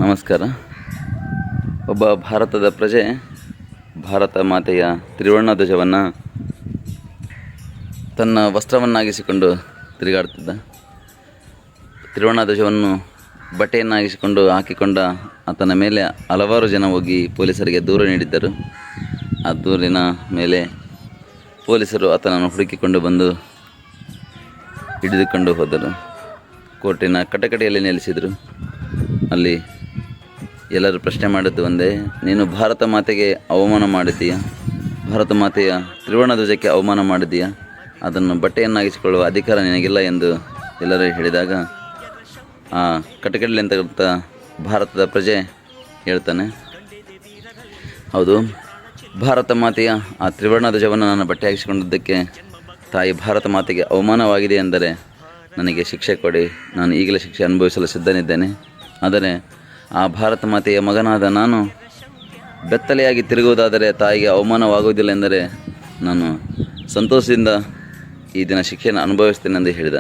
ನಮಸ್ಕಾರ. ಒಬ್ಬ ಭಾರತದ ಪ್ರಜೆ ಭಾರತ ಮಾತೆಯ ತ್ರಿವರ್ಣ ಧ್ವಜವನ್ನು ತನ್ನ ವಸ್ತ್ರವನ್ನಾಗಿಸಿಕೊಂಡು ತಿರುಗಾಡ್ತಿದ್ದ. ತ್ರಿವರ್ಣ ಧ್ವಜವನ್ನು ಬಟ್ಟೆಯನ್ನಾಗಿಸಿಕೊಂಡು ಹಾಕಿಕೊಂಡ ಆತನ ಮೇಲೆ ಹಲವಾರು ಜನ ಹೋಗಿ ಪೊಲೀಸರಿಗೆ ದೂರು ನೀಡಿದ್ದರು. ಆ ದೂರಿನ ಮೇಲೆ ಪೊಲೀಸರು ಆತನನ್ನು ಹುಡುಕಿಕೊಂಡು ಬಂದು ಹಿಡಿದುಕೊಂಡು ಹೋದರು. ಕೋರ್ಟಿನ ಕಟಕಟೆಯಲ್ಲಿ ನಿಲ್ಲಿಸಿದರು. ಅಲ್ಲಿ ಎಲ್ಲರೂ ಪ್ರಶ್ನೆ ಮಾಡಿದ್ದು ಒಂದೇ, ನೀನು ಭಾರತ ಮಾತೆಗೆ ಅವಮಾನ ಮಾಡಿದ್ದೀಯಾ, ಭಾರತ ಮಾತೆಯ ತ್ರಿವರ್ಣ ಧ್ವಜಕ್ಕೆ ಅವಮಾನ ಮಾಡಿದ್ದೀಯಾ, ಅದನ್ನು ಬಟ್ಟೆಯನ್ನಾಗಿಸಿಕೊಳ್ಳುವ ಅಧಿಕಾರ ನಿನಗಿಲ್ಲ ಎಂದು ಎಲ್ಲರೂ ಹೇಳಿದಾಗ ಆ ಕಟಕಟೆಯಲ್ಲಿ ಅಂತಕ್ಕಂಥ ಭಾರತದ ಪ್ರಜೆ ಹೇಳ್ತಾನೆ, ಹೌದು, ಭಾರತ ಮಾತೆಯ ಆ ತ್ರಿವರ್ಣ ಧ್ವಜವನ್ನು ನಾನು ಬಟ್ಟೆ ಹಾಕಿಸಿಕೊಂಡಿದ್ದಕ್ಕೆ ತಾಯಿ ಭಾರತ ಮಾತೆಗೆ ಅವಮಾನವಾಗಿದೆ ಎಂದರೆ ನನಗೆ ಶಿಕ್ಷೆ ಕೊಡಿ, ನಾನು ಈಗಲೇ ಶಿಕ್ಷೆ ಅನುಭವಿಸಲು ಸಿದ್ಧನಿದ್ದೇನೆ. ಆದರೆ ಆ ಭಾರತ ಮಾತೆಯ ಮಗನಾದ ನಾನು ಬೆತ್ತಲೆಯಾಗಿ ತಿರುಗುವುದಾದರೆ ತಾಯಿಗೆ ಅವಮಾನವಾಗುವುದಿಲ್ಲ ಎಂದರೆ ನಾನು ಸಂತೋಷದಿಂದ ಈ ದಿನ ಶಿಕ್ಷೆಯನ್ನು ಅನುಭವಿಸ್ತೇನೆ ಎಂದು ಹೇಳಿದ.